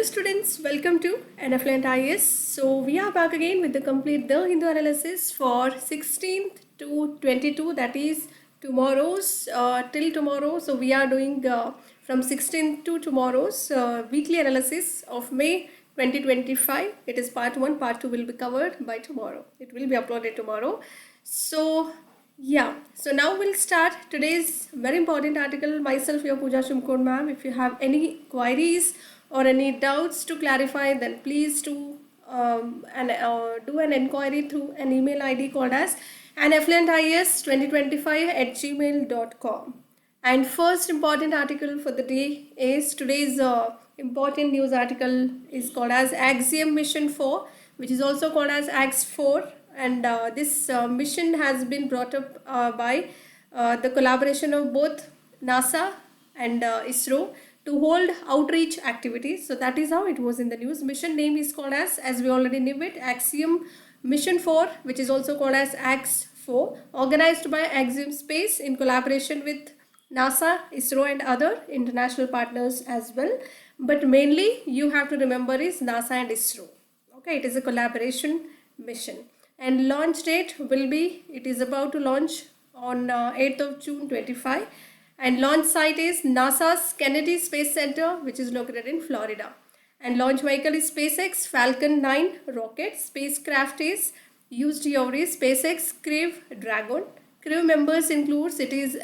students, welcome to NFLent IS. So we are back again with the complete The Hindu analysis for 16th to 22, that is tomorrow's till tomorrow. So we are doing from 16th to tomorrow's weekly analysis of May 2025. It is part 1, part 2 will be covered by tomorrow. It will be uploaded tomorrow. So so now we'll start today's very important article. Myself, your Pooja Shumkod ma'am. If you have any queries or any doubts to clarify, then please do an inquiry through an email ID called as nflentis2025@gmail.com. And first important article for the day is today's important news article is called as Axiom Mission 4, which is also called as AX4. And this mission has been brought up by the collaboration of both NASA and ISRO to hold outreach activities. So that is how it was in the news. Mission name is called as we already knew it, Axiom Mission 4, which is also called as AX4, organized by Axiom Space in collaboration with NASA, ISRO and other international partners as well. But mainly you have to remember is NASA and ISRO. Okay, it is a collaboration mission. And launch date will be, it is about to launch on 8th of June 25. And launch site is NASA's Kennedy Space Center, which is located in Florida. And launch vehicle is SpaceX Falcon 9 rocket. Spacecraft is used here is SpaceX Crew Dragon. Crew members includes, it is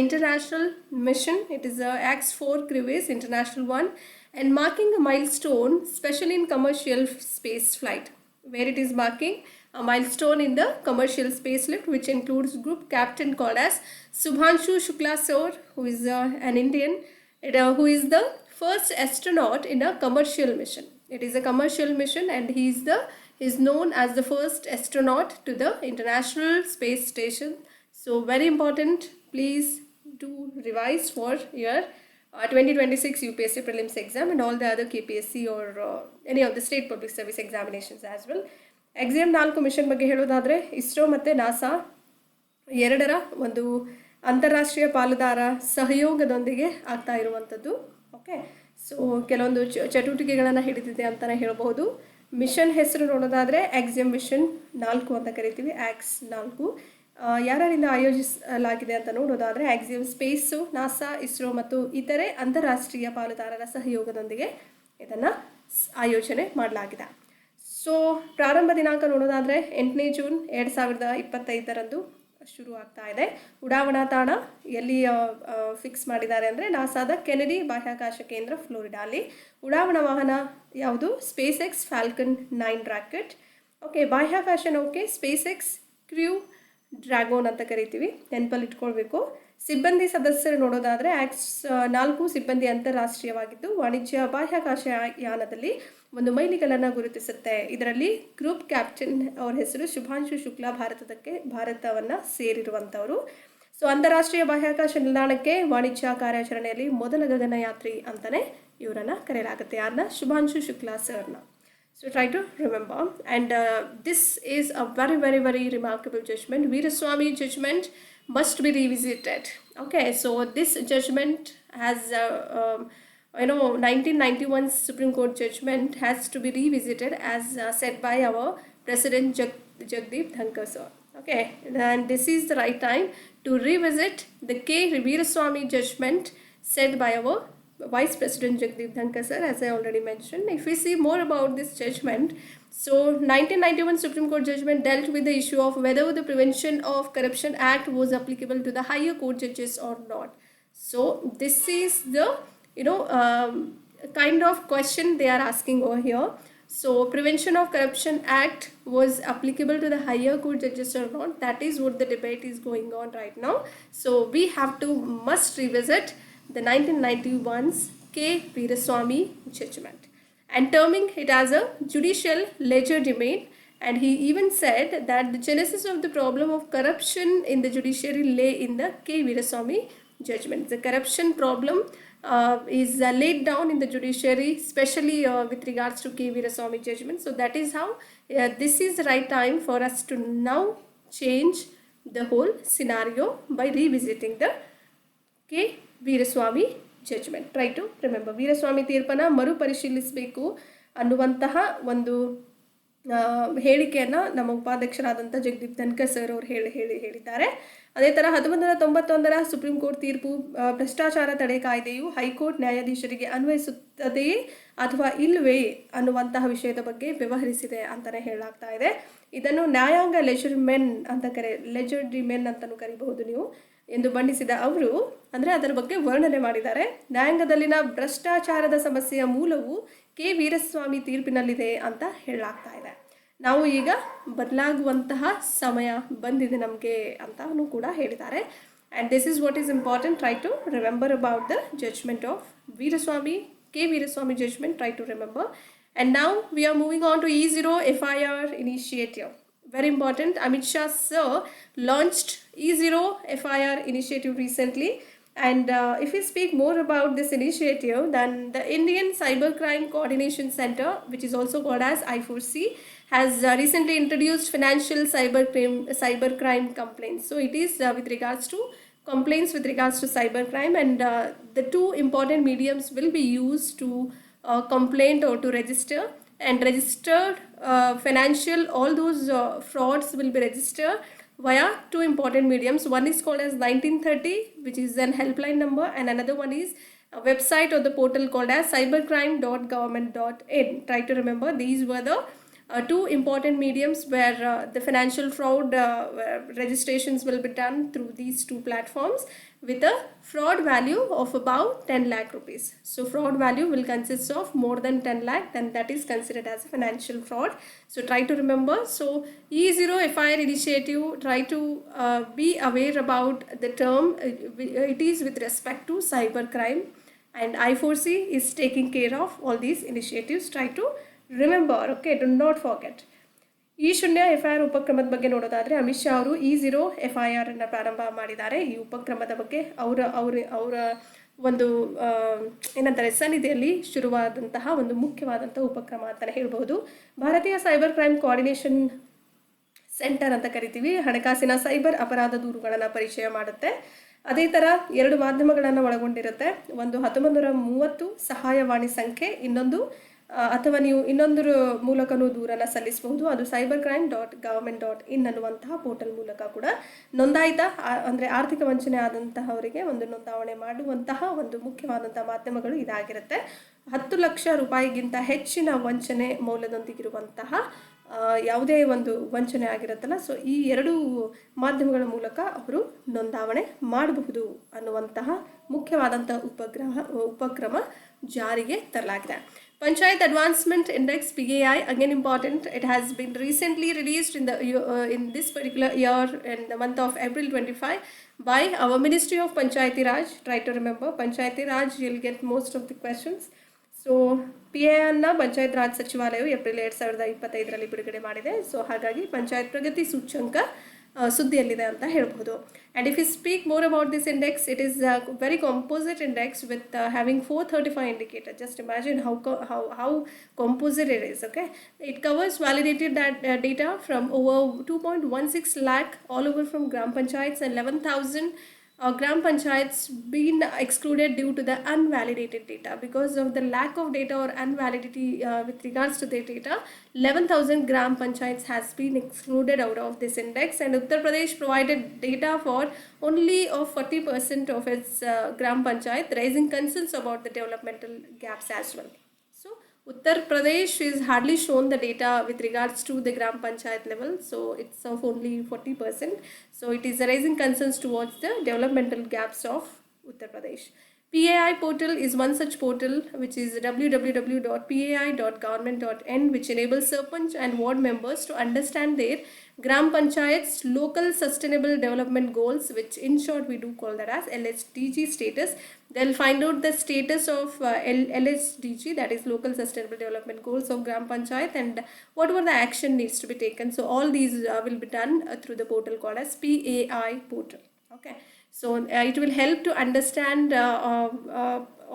international mission. It is a AX4 crew is international one, and marking a milestone, especially in commercial space flight, where it is marking a milestone in the commercial space lift, which includes group captain called as Subhanshu Shukla sir, who is an Indian, who is the first astronaut in a commercial mission. It is a commercial mission, and he is known as the first astronaut to the International Space Station. So very important, please do revise for your 2026 UPSC prelims exam and all the other KPSC or any of the state public service examinations as well. Axiom 4 mission ಬಗ್ಗೆ ಹೇಳೋದಾದರೆ, ಇಸ್ರೋ ಮತ್ತು NASA ಎರಡರ ಒಂದು ಅಂತಾರಾಷ್ಟ್ರೀಯ ಪಾಲುದಾರ ಸಹಯೋಗದೊಂದಿಗೆ ಆಗ್ತಾ ಇರುವಂಥದ್ದು. ಓಕೆ, ಸೊ ಕೆಲವೊಂದು ಚಟುವಟಿಕೆಗಳನ್ನು ಹಿಡಿದಿದೆ ಅಂತಲೇ ಹೇಳಬಹುದು. ಮಿಷನ್ ಹೆಸರು ನೋಡೋದಾದರೆ ಆಕ್ಸಿಯಮ್ ಮಿಷನ್ 4 ಅಂತ ಕರಿತೀವಿ, ಆಕ್ಸ್ 4. ಯಾರಿಂದ ಆಯೋಜಿಸಲಾಗಿದೆ ಅಂತ ನೋಡೋದಾದರೆ ಆಕ್ಸಿಯಮ್ ಸ್ಪೇಸು, ನಾಸಾ, ಇಸ್ರೋ ಮತ್ತು ಇತರೆ ಅಂತಾರಾಷ್ಟ್ರೀಯ ಪಾಲುದಾರರ ಸಹಯೋಗದೊಂದಿಗೆ ಇದನ್ನು ಆಯೋಜನೆ ಮಾಡಲಾಗಿದೆ. ಸೊ ಪ್ರಾರಂಭ ದಿನಾಂಕ ನೋಡೋದಾದರೆ 8ನೇ ಜೂನ್ 2025ರಂದು ಶುರು ಆಗ್ತಾ ಇದೆ. ಉಡಾವಣಾ ತಾಣ ಎಲ್ಲಿ ಫಿಕ್ಸ್ ಮಾಡಿದ್ದಾರೆ ಅಂದರೆ ನಾಸಾದ ಕೆನೆಡಿ ಬಾಹ್ಯಾಕಾಶ ಕೇಂದ್ರ ಫ್ಲೋರಿಡಾ. ಅಲ್ಲಿ ಉಡಾವಣಾ ವಾಹನ ಯಾವುದು? SpaceX Falcon 9 rocket. ಓಕೆ, ಬಾಹ್ಯಾಕಾಶ ನೌಕೆ SpaceX Crew Dragon ಅಂತ ಕರಿತೀವಿ, ನೆನಪಲ್ಲಿ ಇಟ್ಕೊಳ್ಬೇಕು. ಸಿಬ್ಬಂದಿ ಸದಸ್ಯರು ನೋಡೋದಾದರೆ AX4 ಸಿಬ್ಬಂದಿ ಅಂತಾರಾಷ್ಟ್ರೀಯವಾಗಿದ್ದು ವಾಣಿಜ್ಯ ಬಾಹ್ಯಾಕಾಶ ಯಾನದಲ್ಲಿ ಒಂದು ಮೈಲಿಗಲ್ಲನ್ನು ಗುರುತಿಸುತ್ತೆ. ಇದರಲ್ಲಿ ಗ್ರೂಪ್ ಕ್ಯಾಪ್ಟನ್ ಅವ್ರ ಹೆಸರು ಶುಭಾಂಶು ಶುಕ್ಲಾ, ಭಾರತವನ್ನು ಸೇರಿರುವಂಥವರು. ಸೊ ಅಂತಾರಾಷ್ಟ್ರೀಯ ಬಾಹ್ಯಾಕಾಶ ನಿಲ್ದಾಣಕ್ಕೆ ವಾಣಿಜ್ಯ ಕಾರ್ಯಾಚರಣೆಯಲ್ಲಿ ಮೊದಲ ಗಗನಯಾತ್ರಿ ಅಂತಲೇ ಇವರನ್ನು ಕರೆಯಲಾಗುತ್ತೆ. ಯಾರನ್ನ? ಶುಭಾಂಶು ಶುಕ್ಲಾ ಸರ್ನ. So try to remember, and this is a very, very, very remarkable judgment. Veeraswamy judgment must be revisited. Okay, so this judgment has 1991 Supreme Court judgment has to be revisited as said by our President Jagdeep Dhankar sir. Okay, and this is the right time to revisit the K. Veeraswamy judgment said by our Vice President Jagdeep Dhankar sir, as I already mentioned. If we see more about this judgment, so 1991 Supreme Court judgment dealt with the issue of whether the Prevention of Corruption Act was applicable to the higher court judges or not. So this is the kind of question they are asking over here. So Prevention of Corruption Act was applicable to the higher court judges or not? That is what the debate is going on right now. So we have to must revisit the 1991's K. Veeraswamy judgment and terming it as a judicial legerdemain. And he even said that the genesis of the problem of corruption in the judiciary lay in the K. Veeraswamy judgment. The corruption problem is laid down in the judiciary, especially with regards to K. Veeraswamy judgment. So that is how this is the right time for us to now change the whole scenario by revisiting the K. Veeraswamy judgment. Try to remember. Veeraswamy ತೀರ್ಪನ್ನು ಮರುಪರಿಶೀಲಿಸಬೇಕು ಅನ್ನುವಂತಹ ಒಂದು ಹೇಳಿಕೆಯನ್ನು ನಮ್ಮ ಉಪಾಧ್ಯಕ್ಷರಾದಂಥ Jagdeep Dhankhar sir ಅವರು ಹೇಳಿದ್ದಾರೆ. ಅದೇ ಥರ 1991 ಸುಪ್ರೀಂ ಕೋರ್ಟ್ ತೀರ್ಪು ಭ್ರಷ್ಟಾಚಾರ ತಡೆ ಕಾಯ್ದೆಯು ಹೈಕೋರ್ಟ್ ನ್ಯಾಯಾಧೀಶರಿಗೆ ಅನ್ವಯಿಸುತ್ತದೆಯೇ ಅಥವಾ ಇಲ್ಲವೇ ಅನ್ನುವಂತಹ ವಿಷಯದ ಬಗ್ಗೆ ವ್ಯವಹರಿಸಿದೆ ಅಂತಲೇ ಹೇಳಲಾಗ್ತಾ ಇದೆ. ಇದನ್ನು ನ್ಯಾಯಾಂಗ ಲೆಜರ್ಡಿ ಮೆನ್ ಅಂತಲೂ ಕರಿಬಹುದು ನೀವು ಎಂದು ಬಣ್ಣಿಸಿದ ಅವರು ಅಂದರೆ ಅದರ ಬಗ್ಗೆ ವರ್ಣನೆ ಮಾಡಿದ್ದಾರೆ. ನ್ಯಾಯಾಂಗದಲ್ಲಿನ ಭ್ರಷ್ಟಾಚಾರದ ಸಮಸ್ಯೆಯ ಮೂಲವು ಕೆ ವೀರಸ್ವಾಮಿ ತೀರ್ಪಿನಲ್ಲಿದೆ ಅಂತ ಹೇಳಲಾಗ್ತಾ ಇದೆ. ನಾವು ಈಗ ಬದಲಾಗುವಂತಹ ಸಮಯ ಬಂದಿದೆ ನಮಗೆ ಅಂತಲೂ ಕೂಡ ಹೇಳಿದ್ದಾರೆ. And this is what is important. Try to remember about the judgment of K Veeraswamy judgment. Try to remember. And now we are moving on to E0 FIR initiative. Very important. Amit Shah sir launched E0 FIR initiative recently. And if we speak more about this initiative, then the Indian Cybercrime Coordination Center, which is also called as I4C, has recently introduced financial cybercrime complaints. So it is with regards to complaints with regards to cybercrime, and the two important mediums will be used to complain or to register. And registered financial, all those frauds will be registered via two important mediums. One is called as 1930, which is an helpline number, and another one is a website or the portal called as cybercrime.government.in. Try to remember these were the two important mediums where the financial fraud registrations will be done through these two platforms with a fraud value of about 10 lakh rupees. So fraud value will consist of more than 10 lakh, then that is considered as a financial fraud. So try to remember. So E0 FIR initiative, try to be aware about the term. It is with respect to cybercrime, and I4C is taking care of all these initiatives. Try to remember. Okay, do not forget. E0 FIR ಉಪಕ್ರಮದ ಬಗ್ಗೆ ನೋಡೋದಾದರೆ ಅಮಿತ್ ಶಾ ಅವರು E0 FIR ಅನ್ನು ಪ್ರಾರಂಭ ಮಾಡಿದ್ದಾರೆ. ಈ ಉಪಕ್ರಮದ ಬಗ್ಗೆ ಅವರ ಒಂದು ಏನಂತಾರೆ ಸನ್ನಿಧಿಯಲ್ಲಿ ಶುರುವಾದಂತಹ ಒಂದು ಮುಖ್ಯವಾದಂಥ ಉಪಕ್ರಮ ಅಂತಲೇ ಹೇಳ್ಬೋದು. ಭಾರತೀಯ ಸೈಬರ್ ಕ್ರೈಮ್ ಕೋಆರ್ಡಿನೇಷನ್ ಸೆಂಟರ್ ಅಂತ ಕರಿತೀವಿ. ಹಣಕಾಸಿನ ಸೈಬರ್ ಅಪರಾಧ ದೂರುಗಳನ್ನು ಪರಿಚಯ ಮಾಡುತ್ತೆ. ಅದೇ ಥರ 2 ಮಾಧ್ಯಮಗಳನ್ನು ಒಳಗೊಂಡಿರುತ್ತೆ. ಒಂದು 1930 ಸಹಾಯವಾಣಿ ಸಂಖ್ಯೆ, ಇನ್ನೊಂದು ಅಥವಾ ನೀವು ಇನ್ನೊಂದರ ಮೂಲಕನೂ ದೂರನ್ನು ಸಲ್ಲಿಸಬಹುದು. ಅದು cybercrime.government.in ಅನ್ನುವಂತಹ ಪೋರ್ಟಲ್ ಮೂಲಕ ಕೂಡ ನೋಂದಾಯಿತ ಅಂದರೆ ಆರ್ಥಿಕ ವಂಚನೆ ಆದಂತಹವರಿಗೆ ಒಂದು ನೋಂದಾವಣೆ ಮಾಡುವಂತಹ ಒಂದು ಮುಖ್ಯವಾದಂಥ ಮಾಧ್ಯಮಗಳು ಇದಾಗಿರುತ್ತೆ. 10 ಲಕ್ಷ ರೂಪಾಯಿಗಿಂತ ಹೆಚ್ಚಿನ ವಂಚನೆ ಮೌಲ್ಯದೊಂದಿಗಿರುವಂತಹ ಯಾವುದೇ ಒಂದು ವಂಚನೆ ಆಗಿರುತ್ತಲ್ಲ, ಸೊ ಈ 2 ಮಾಧ್ಯಮಗಳ ಮೂಲಕ ಅವರು ನೋಂದಾವಣೆ ಮಾಡಬಹುದು ಅನ್ನುವಂತಹ ಮುಖ್ಯವಾದಂಥ ಉಪಕ್ರಮ ಜಾರಿಗೆ ತರಲಾಗಿದೆ. Panchayat Advancement Index PAI, again important. It has been recently released in this particular year in the month of April 25 by our Ministry of Panchayati Raj. Try to remember Panchayati Raj, you'll get most of the questions. So PAI ಅನ್ನು ಪಂಚಾಯತ್ ರಾಜ್ ಸಚಿವಾಲಯವು April 2025ರಲ್ಲಿ ಬಿಡುಗಡೆ ಮಾಡಿದೆ. So ಹಾಗಾಗಿ ಪಂಚಾಯತ್ ಪ್ರಗತಿ ಸೂಚ್ಯಂಕ ಸುದ್ದಿಯಲ್ಲಿದೆ ಅಂತ ಹೇಳ್ಬೋದು. And if you speak more about this index, it is very composite index with having 435 indicator. Just imagine how composite it is. Okay, it covers validated data from over 2.16 lakh all over from gram panchayats, and 11,000 gram panchayats been excluded due to the unvalidated data. Because of the lack of data or unvalidity with regards to the data, 11,000 gram panchayats has been excluded out of this index, and Uttar Pradesh provided data for only of 40% of its gram panchayat, raising concerns about the developmental gaps as well. So Uttar Pradesh is hardly shown the data with regards to the gram panchayat level, so it's of only 40%. So it is raising concerns towards the developmental gaps of Uttar Pradesh. PAI portal is one such portal, which is www.pai.government.in, which enables Sarpanch and ward members to understand their gram panchayats local sustainable development goals, which in short we do call that as LSDG status. They'll find out the status of LSDG, that is local sustainable development goals of gram panchayat, and whatever the action needs to be taken. So all these will be done through the portal called as PAI portal. Okay, so it will help to understand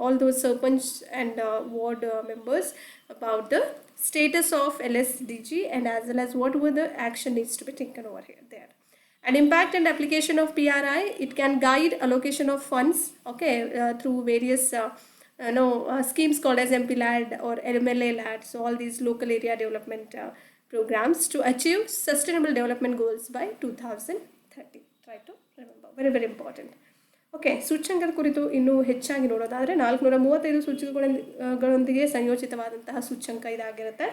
all those Sarpanch and ward members about the status of LSDG, and as well as what were the action needs to be taken over here there. And impact and application of PRI, it can guide allocation of funds, okay, through various schemes called as MP-LAD or MLA-LAD. So all these local area development programs to achieve sustainable development goals by 2030. Try to remember, very very important. Okay, ಸೂಚ್ಯಂಕದ ಕುರಿತು ಇನ್ನೂ ಹೆಚ್ಚಾಗಿ ನೋಡೋದಾದರೆ 435 ಸೂಚಕಗಳೊಂದಿಗೆ ಸಂಯೋಜಿತವಾದಂತಹ ಸೂಚ್ಯಂಕ ಇದಾಗಿರುತ್ತೆ.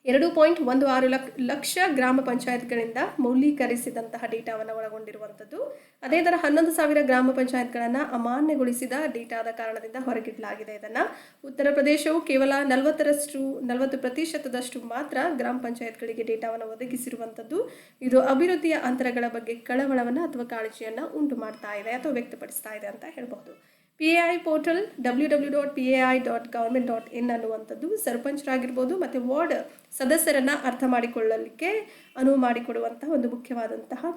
2.16 ಲಕ್ಷ ಗ್ರಾಮ ಪಂಚಾಯತ್ಗಳಿಂದ ಮೌಲ್ಯೀಕರಿಸಿದಂತಹ ಡೇಟಾವನ್ನು ಒಳಗೊಂಡಿರುವಂಥದ್ದು. ಅದೇ ಥರ 11,000 ಗ್ರಾಮ ಪಂಚಾಯತ್ಗಳನ್ನು ಅಮಾನ್ಯಗೊಳಿಸಿದ ಡೇಟಾದ ಕಾರಣದಿಂದ ಹೊರಗಿಡಲಾಗಿದೆ. ಇದನ್ನು ಉತ್ತರ ಪ್ರದೇಶವು ಕೇವಲ 40% ಮಾತ್ರ ಗ್ರಾಮ ಪಂಚಾಯತ್ಗಳಿಗೆ ಡೇಟಾವನ್ನು ಒದಗಿಸಿರುವಂಥದ್ದು. ಇದು ಅಭಿವೃದ್ಧಿಯ ಅಂತರಗಳ ಬಗ್ಗೆ ಕಳವಳವನ್ನು ಅಥವಾ ಕಾಳಜಿಯನ್ನು ಉಂಟು ಮಾಡ್ತಾ ಇದೆ ಅಥವಾ ವ್ಯಕ್ತಪಡಿಸ್ತಾ ಇದೆ ಅಂತ ಹೇಳ್ಬಹುದು. PAI ಪೋರ್ಟಲ್ www.pai.government.in ಅನ್ನುವಂಥದ್ದು ಸರ್ಪಂಚರಾಗಿರ್ಬೋದು ಮತ್ತು ವಾರ್ಡ್ ಸದಸ್ಯರನ್ನು ಅರ್ಥ ಮಾಡಿಕೊಳ್ಳಲಿಕ್ಕೆ ಅನುವು ಮಾಡಿಕೊಡುವಂತಹ ಒಂದು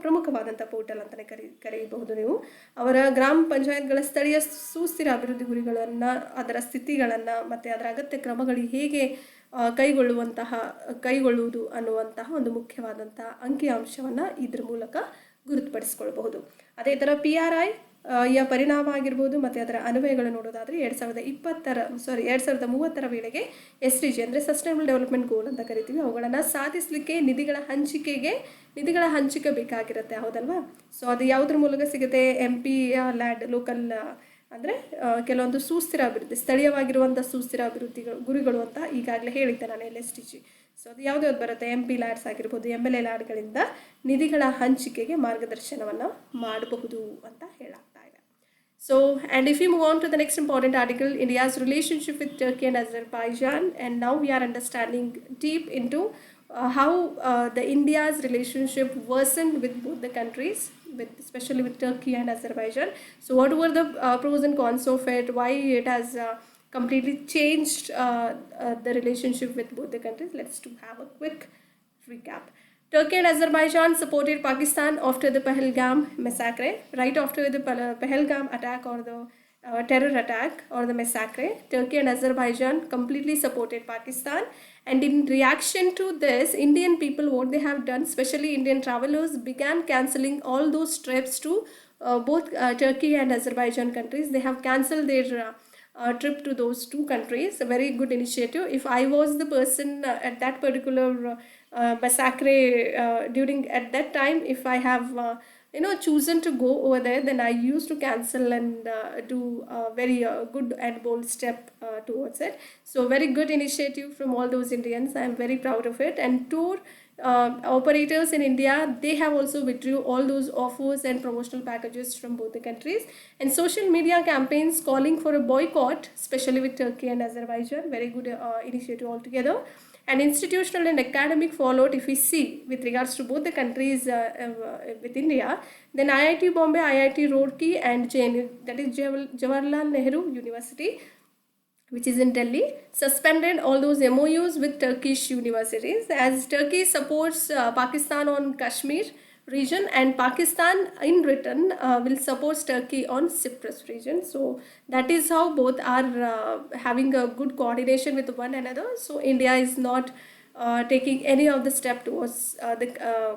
ಪ್ರಮುಖವಾದಂಥ ಪೋರ್ಟಲ್ ಅಂತಲೇ ಕರೆಯಬಹುದು ನೀವು. ಅವರ ಗ್ರಾಮ ಪಂಚಾಯತ್ಗಳ ಸ್ಥಳೀಯ ಸುಸ್ಥಿರ ಅಭಿವೃದ್ಧಿ ಗುರಿಗಳನ್ನು, ಅದರ ಸ್ಥಿತಿಗಳನ್ನು ಮತ್ತು ಅದರ ಅಗತ್ಯ ಕ್ರಮಗಳು ಹೇಗೆ ಕೈಗೊಳ್ಳುವುದು ಅನ್ನುವಂತಹ ಒಂದು ಮುಖ್ಯವಾದಂತಹ ಅಂಕಿಅಂಶವನ್ನು ಇದ್ರ ಮೂಲಕ ಗುರುತುಪಡಿಸಿಕೊಳ್ಳಬಹುದು. ಅದೇ ಥರ PRI ಯ ಪರಿಣಾಮ ಆಗಿರ್ಬೋದು ಮತ್ತು ಅದರ ಅನ್ವಯಗಳು ನೋಡೋದಾದರೆ 2030 ವೇಳೆಗೆ SDG ಅಂದರೆ ಸಸ್ಟೈನಬಲ್ ಡೆವಲಪ್ಮೆಂಟ್ ಗೋಲ್ ಅಂತ ಕರಿತೀವಿ, ಅವುಗಳನ್ನು ಸಾಧಿಸಲಿಕ್ಕೆ ನಿಧಿಗಳ ಹಂಚಿಕೆ ಬೇಕಾಗಿರುತ್ತೆ, ಹೌದಲ್ವಾ? ಸೊ ಅದು ಯಾವುದ್ರ ಮೂಲಕ ಸಿಗುತ್ತೆ? MP-LAD ಲೋಕಲ್ ಅಂದರೆ ಕೆಲವೊಂದು ಸುಸ್ಥಿರ ಅಭಿವೃದ್ಧಿ, ಸ್ಥಳೀಯವಾಗಿರುವಂಥ ಸುಸ್ಥಿರ ಅಭಿವೃದ್ಧಿ ಗುರಿಗಳು ಅಂತ ಈಗಾಗಲೇ ಹೇಳಿದ್ದೆ ನಾನು SDG. ಸೊ ಅದು ಯಾವುದು ಬರುತ್ತೆ? MP-LADs ಆಗಿರ್ಬೋದು, MLA-LADಗಳಿಂದ ನಿಧಿಗಳ ಹಂಚಿಕೆಗೆ ಮಾರ್ಗದರ್ಶನವನ್ನು ಮಾಡಬಹುದು ಅಂತ ಹೇಳಾಗ್ತಾ ಇದೆ. So, and if we move on to the next important article, India's relationship with Turkey and Azerbaijan, and now we are understanding deep into how the India's relationship worsened with both the countries, especially with Turkey and Azerbaijan. So what were the pros and cons of it, why it has completely changed the relationship with both the countries? Let's have a quick recap. Turkey and Azerbaijan supported Pakistan after the Pahalgam massacre. Right after the Pahalgam attack or the terror attack or the massacre, Turkey and Azerbaijan completely supported Pakistan. And in reaction to this, Indian people, what they have done, especially Indian travelers, began cancelling all those trips to both Turkey and Azerbaijan countries. They have cancelled their trip to those two countries. A very good initiative. If I was the person at that particular massacre at that time, if I have chosen to go over there, then I used to cancel and do a very good and bold step towards it. So very good initiative from all those Indians. I am very proud of it. And tour operators in India, they have also withdrew all those offers and promotional packages from both the countries. And social media campaigns calling for a boycott, especially with Turkey and Azerbaijan, very good initiative altogether. And institutional and academic fallout, if we see with regards to both the countries with India, then IIT Bombay, IIT Roorkee and JNU, that is Jawaharlal Nehru University, which is in Delhi, suspended all those MOUs with Turkish universities, as Turkey supports Pakistan on Kashmir region, and Pakistan in return will support Turkey on Cyprus region. So that is how both are having a good coordination with one another. So India is not taking any of the step towards the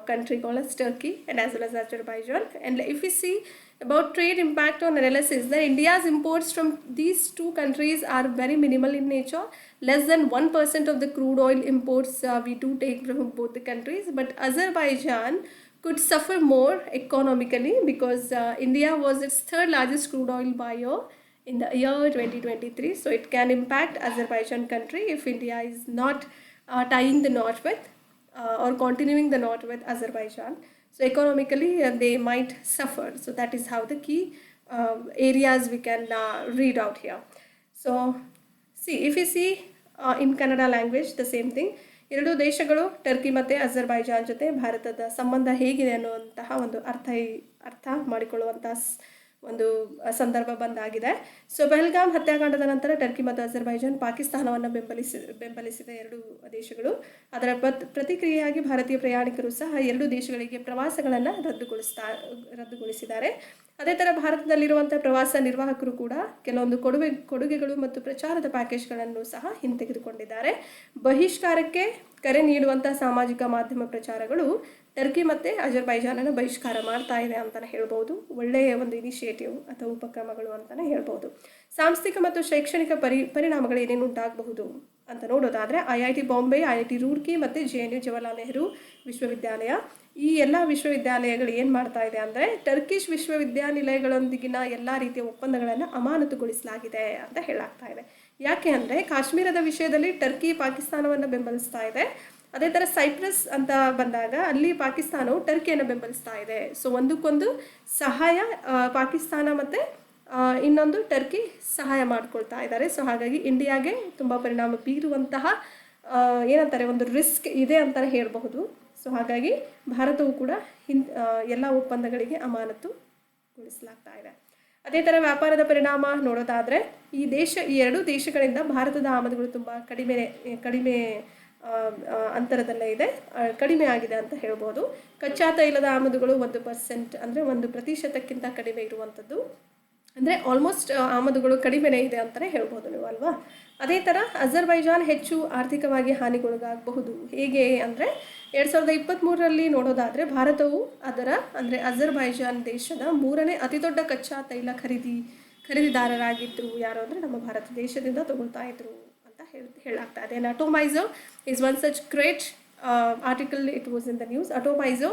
country called as Turkey and as well as Azerbaijan. And if we see about trade impact on analysis, that India's imports from these two countries are very minimal in nature. Less than 1% of the crude oil imports we do take from both the countries. But Azerbaijan could suffer more economically because India was its third largest crude oil buyer in the year 2023. So it can impact Azerbaijan country if India is not tying the knot with or continuing the knot with Azerbaijan. So economically they might suffer. So that is how the key areas we can read out here. So see, if we see in Kannada language, the same thing. ಎರಡು ದೇಶಗಳು Turkey ಮತ್ತು Azerbaijan ಜೊತೆ ಭಾರತದ ಸಂಬಂಧ ಹೇಗಿದೆ ಅನ್ನುವಂತಹ ಒಂದು ಅರ್ಥ ಮಾಡಿಕೊಳ್ಳುವಂಥ ಒಂದು ಸಂದರ್ಭ ಬಂದಾಗಿದೆ. ಸೊ ಪಹಲ್ಗಾಮ್ ಹತ್ಯಾಕಾಂಡದ ನಂತರ ಟರ್ಕಿ ಮತ್ತು ಅಜರ್ಬೈಜಾನ್ ಪಾಕಿಸ್ತಾನವನ್ನು ಬೆಂಬಲಿಸಿದ ಎರಡು ದೇಶಗಳು. ಅದರ ಪ್ರತಿಕ್ರಿಯೆಯಾಗಿ ಭಾರತೀಯ ಪ್ರಯಾಣಿಕರು ಸಹ ಎರಡು ದೇಶಗಳಿಗೆ ಪ್ರವಾಸಗಳನ್ನು ರದ್ದುಗೊಳಿಸಿದ್ದಾರೆ. ಅದೇ ಥರ ಭಾರತದಲ್ಲಿರುವಂಥ ಪ್ರವಾಸ ನಿರ್ವಾಹಕರು ಕೂಡ ಕೆಲವೊಂದು ಕೊಡುಗೆಗಳು ಮತ್ತು ಪ್ರಚಾರದ ಪ್ಯಾಕೇಜ್ಗಳನ್ನು ಸಹ ಹಿಂತೆಗೆದುಕೊಂಡಿದ್ದಾರೆ. ಬಹಿಷ್ಕಾರಕ್ಕೆ ಕರೆ ನೀಡುವಂಥ ಸಾಮಾಜಿಕ ಮಾಧ್ಯಮ ಪ್ರಚಾರಗಳು ಟರ್ಕಿ ಮತ್ತು ಅಜರ್ಬೈಜಾನನ್ನು ಬಹಿಷ್ಕಾರ ಮಾಡ್ತಾ ಇದೆ ಅಂತಲೇ ಹೇಳ್ಬೋದು. ಒಳ್ಳೆಯ ಒಂದು ಇನಿಷಿಯೇಟಿವ್ ಅಥವಾ ಉಪಕ್ರಮಗಳು ಅಂತಲೇ ಹೇಳ್ಬೋದು. ಸಾಂಸ್ಥಿಕ ಮತ್ತು ಶೈಕ್ಷಣಿಕ ಪರಿಣಾಮಗಳು ಏನೇನು ಉಂಟಾಗಬಹುದು ಅಂತ ನೋಡೋದಾದರೆ IIT ಬಾಂಬೆ, IIT ರೂರ್ಕಿ ಮತ್ತು JNU ಜವಾಹರ್ಲಾಲ್ ನೆಹರು ವಿಶ್ವವಿದ್ಯಾಲಯ, ಈ ಎಲ್ಲ ವಿಶ್ವವಿದ್ಯಾಲಯಗಳು ಏನು ಮಾಡ್ತಾ ಇದೆ ಅಂದರೆ ಟರ್ಕಿಷ್ ವಿಶ್ವವಿದ್ಯಾನಿಲಯಗಳೊಂದಿಗಿನ ಎಲ್ಲ ರೀತಿಯ ಒಪ್ಪಂದಗಳನ್ನು ಅಮಾನತುಗೊಳಿಸಲಾಗಿದೆ ಅಂತ ಹೇಳಾಗ್ತಾ ಇದೆ. ಯಾಕೆ ಅಂದರೆ ಕಾಶ್ಮೀರದ ವಿಷಯದಲ್ಲಿ ಟರ್ಕಿ ಪಾಕಿಸ್ತಾನವನ್ನು ಬೆಂಬಲಿಸ್ತಾ ಇದೆ. ಅದೇ ಥರ ಸೈಪ್ರಸ್ ಅಂತ ಬಂದಾಗ ಅಲ್ಲಿ ಪಾಕಿಸ್ತಾನವು ಟರ್ಕಿಯನ್ನು ಬೆಂಬಲಿಸ್ತಾ ಇದೆ. ಸೊ ಒಂದಕ್ಕೊಂದು ಸಹಾಯ ಪಾಕಿಸ್ತಾನ ಮತ್ತು ಇನ್ನೊಂದು ಟರ್ಕಿ ಸಹಾಯ ಮಾಡ್ಕೊಳ್ತಾ ಇದ್ದಾರೆ. ಸೊ ಹಾಗಾಗಿ ಇಂಡಿಯಾಗೆ ತುಂಬ ಪರಿಣಾಮ ಬೀರುವಂತಹ ಏನಂತಾರೆ ಒಂದು ರಿಸ್ಕ್ ಇದೆ ಅಂತಲೇ ಹೇಳಬಹುದು. ಸೊ ಹಾಗಾಗಿ ಭಾರತವು ಕೂಡ ಎಲ್ಲ ಒಪ್ಪಂದಗಳಿಗೆ ಅಮಾನತುಗೊಳಿಸಲಾಗ್ತಾ ಇದೆ. ಅದೇ ಥರ ವ್ಯಾಪಾರದ ಪರಿಣಾಮ ನೋಡೋದಾದರೆ ಈ ಎರಡೂ ದೇಶಗಳಿಂದ ಭಾರತದ ಆಮದುಗಳು ತುಂಬ ಕಡಿಮೆ ಅಂತರದಲ್ಲೇ ಇದೆ, ಕಡಿಮೆ ಆಗಿದೆ ಅಂತ ಹೇಳ್ಬೋದು. ಕಚ್ಚಾ ತೈಲದ ಆಮದುಗಳು 1% ಅಂದರೆ 1% ಕಡಿಮೆ ಇರುವಂಥದ್ದು, ಅಂದರೆ ಆಲ್ಮೋಸ್ಟ್ ಆಮದುಗಳು ಕಡಿಮೆನೇ ಇದೆ ಅಂತಲೇ ಹೇಳ್ಬೋದು ನೀವು ಅಲ್ವಾ. ಅದೇ ಥರ ಅಜರ್ಬೈಜಾನ್ ಹೆಚ್ಚು ಆರ್ಥಿಕವಾಗಿ ಹಾನಿಗೊಳಗಾಗಬಹುದು. ಹೇಗೆ ಅಂದರೆ 2023ರಲ್ಲಿ ನೋಡೋದಾದರೆ ಭಾರತವು ಅಜರ್ಬೈಜಾನ್ ದೇಶದ 3ನೇ ಅತಿ ದೊಡ್ಡ ಕಚ್ಚಾ ತೈಲ ಖರೀದಿದಾರರಾಗಿದ್ದರು. ಯಾರು ಅಂದರೆ ನಮ್ಮ ಭಾರತ ದೇಶದಿಂದ ತಗೊಳ್ತಾ ಇದ್ರು ಅಂತ ಹೇಳಾಗ್ತಾ ಇದೆ. And Atomizer is one such great article, it was in the news. Atomizer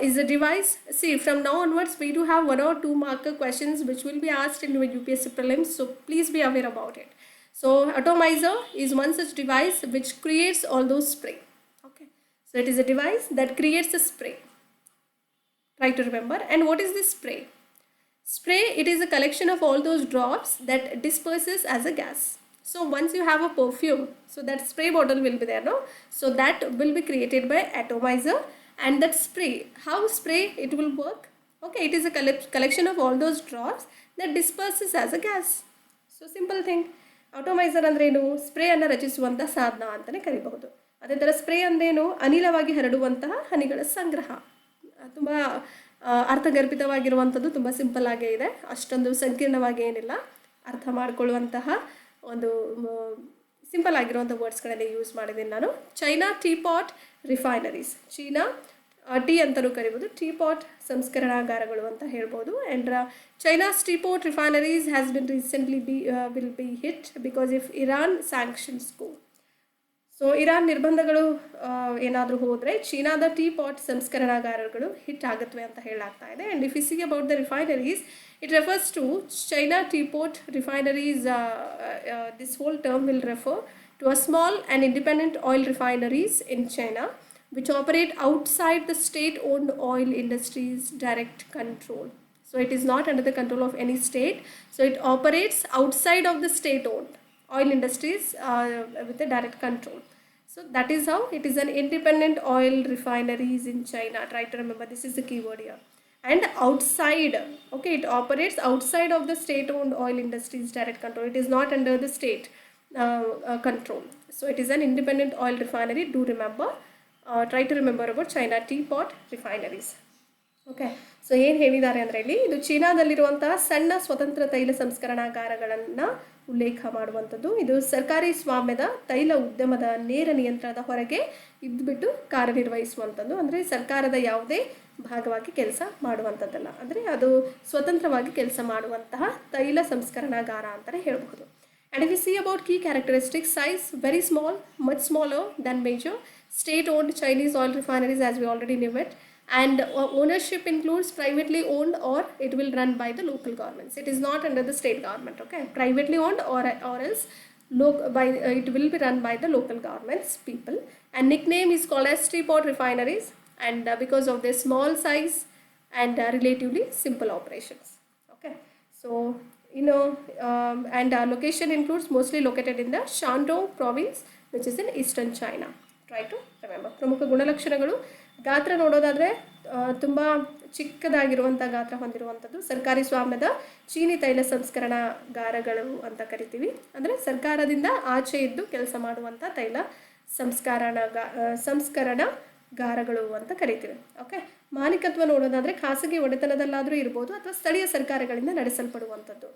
is a device. See, from now onwards we do have 1 or 2 marker questions which will be asked in your UPSC prelims, so please be aware about it. So Atomizer is one such device which creates all those spray. Okay, so it is a device that creates a spray. Try to remember. And what is this spray? Spray, it is a collection of all those drops that disperses as a gas. So once you have a perfume, so that spray bottle will be there, no? So that will be created by Atomizer. And that spray, how spray it will work? Okay, it is a collection of all those drops that disperses as a gas. So simple thing. Atomizer ಅಂದ್ರೇನು? ಸ್ಪ್ರೇಯನ್ನು ರಚಿಸುವಂಥ ಸಾಧನ ಅಂತಲೇ ಕರಿಬಹುದು. ಅದೇ ಥರ spray ಅಂದ್ರೇನು? ಅನಿಲವಾಗಿ ಹರಡುವಂತಹ ಹನಿಗಳ ಸಂಗ್ರಹ. ತುಂಬ ಅರ್ಥಗರ್ಭಿತವಾಗಿರುವಂಥದ್ದು, ತುಂಬ ಸಿಂಪಲ್ ಆಗೇ ಇದೆ, ಅಷ್ಟೊಂದು ಸಂಕೀರ್ಣವಾಗಿ ಏನಿಲ್ಲ. ಅರ್ಥ ಮಾಡಿಕೊಳ್ಳುವಂತಹ ಒಂದು ಸಿಂಪಲ್ ಆಗಿರುವಂಥ ವರ್ಡ್ಸ್ಗಳಲ್ಲಿ ಯೂಸ್ ಮಾಡಿದ್ದೀನಿ ನಾನು. China teapot refineries, China tea ಅಂತಲೂ ಕರಿಬೋದು, ಟೀಪಾಟ್ ಸಂಸ್ಕರಣಾಗಾರಗಳು ಅಂತ ಹೇಳ್ಬೋದು. And China's teapot refineries has been recently will be hit because if Iran sanctions go. So Iran ನಿರ್ಬಂಧಗಳು ಏನಾದರೂ ಹೋದರೆ ಚೀನಾದ ಟೀಪಾಟ್ ಸಂಸ್ಕರಣಾಗಾರಗಳು ಹಿಟ್ ಆಗುತ್ತವೆ ಅಂತ ಹೇಳಾಗ್ತಾ ಇದೆ. And if U see about the refineries, it refers to China teapot refineries. This whole term will refer to a small and independent oil refineries in China which operate outside the state-owned oil industry's direct control. So it is not under the control of any state. So it operates outside of the state-owned oil industries with a direct control. So that is how it is an independent oil refineries in China. Try to remember, this is the keyword here. And outside, okay, it operates outside of the state-owned oil industries direct control. It is not under the state control. So it is an independent oil refinery. Do remember, try to remember about China teapot refineries. Okay, so ಏನು ಹೇಳಿದ್ದಾರೆ ಅಂದರೆ ಇಲ್ಲಿ ಇದು ಚೀನಾದಲ್ಲಿರುವಂತಹ ಸಣ್ಣ ಸ್ವತಂತ್ರ ತೈಲ ಸಂಸ್ಕರಣಾಗಾರಗಳನ್ನು ಉಲ್ಲೇಖ ಮಾಡುವಂಥದ್ದು. ಇದು ಸರ್ಕಾರಿ ಸ್ವಾಮ್ಯದ ತೈಲ ಉದ್ಯಮದ ನೇರ ನಿಯಂತ್ರಣದ ಹೊರಗೆ ಇದ್ದುಬಿಟ್ಟು ಕಾರ್ಯನಿರ್ವಹಿಸುವಂಥದ್ದು. ಅಂದರೆ ಸರ್ಕಾರದ ಯಾವುದೇ ಭಾಗವಾಗಿ ಕೆಲಸ ಮಾಡುವಂಥದ್ದಲ್ಲ, ಅಂದರೆ ಅದು ಸ್ವತಂತ್ರವಾಗಿ ಕೆಲಸ ಮಾಡುವಂತಹ ತೈಲ ಸಂಸ್ಕರಣಾಗಾರ ಅಂತಲೇ ಹೇಳಬಹುದು. And if you see about key characteristics, size very small, much smaller than major state-owned Chinese oil refineries as we already knew it. And ownership includes privately owned or it will run by the local governments. It is not under the state government, okay? Privately owned or else it will be run by the local governments, people. And nickname is called as teapot refineries, and because of their small size and relatively simple operations, okay? So and location includes mostly located in the Shandong province, which is in eastern China. Try to remember. ಪ್ರಮುಖ ಗುಣಲಕ್ಷಣಗಳು, ಗಾತ್ರ ನೋಡೋದಾದರೆ ತುಂಬ ಚಿಕ್ಕದಾಗಿರುವಂಥ ಗಾತ್ರ ಹೊಂದಿರುವಂಥದ್ದು, ಸರ್ಕಾರಿ ಸ್ವಾಮ್ಯದ ಚೀನಿ ತೈಲ ಸಂಸ್ಕರಣಾಗಾರಗಳು ಅಂತ ಕರಿತೀವಿ. ಅಂದರೆ ಸರ್ಕಾರದಿಂದ ಆಚೆ ಇದ್ದು ಕೆಲಸ ಮಾಡುವಂಥ ತೈಲ ಸಂಸ್ಕರಣಾಗಾರಗಳು ಅಂತ ಕರಿತೀವಿ, ಓಕೆ. ಮಾಲೀಕತ್ವ ನೋಡೋದಾದರೆ ಖಾಸಗಿ ಒಡೆತನದಲ್ಲಾದರೂ ಇರ್ಬೋದು ಅಥವಾ ಸ್ಥಳೀಯ ಸರ್ಕಾರಗಳಿಂದ ನಡೆಸಲ್ಪಡುವಂಥದ್ದು.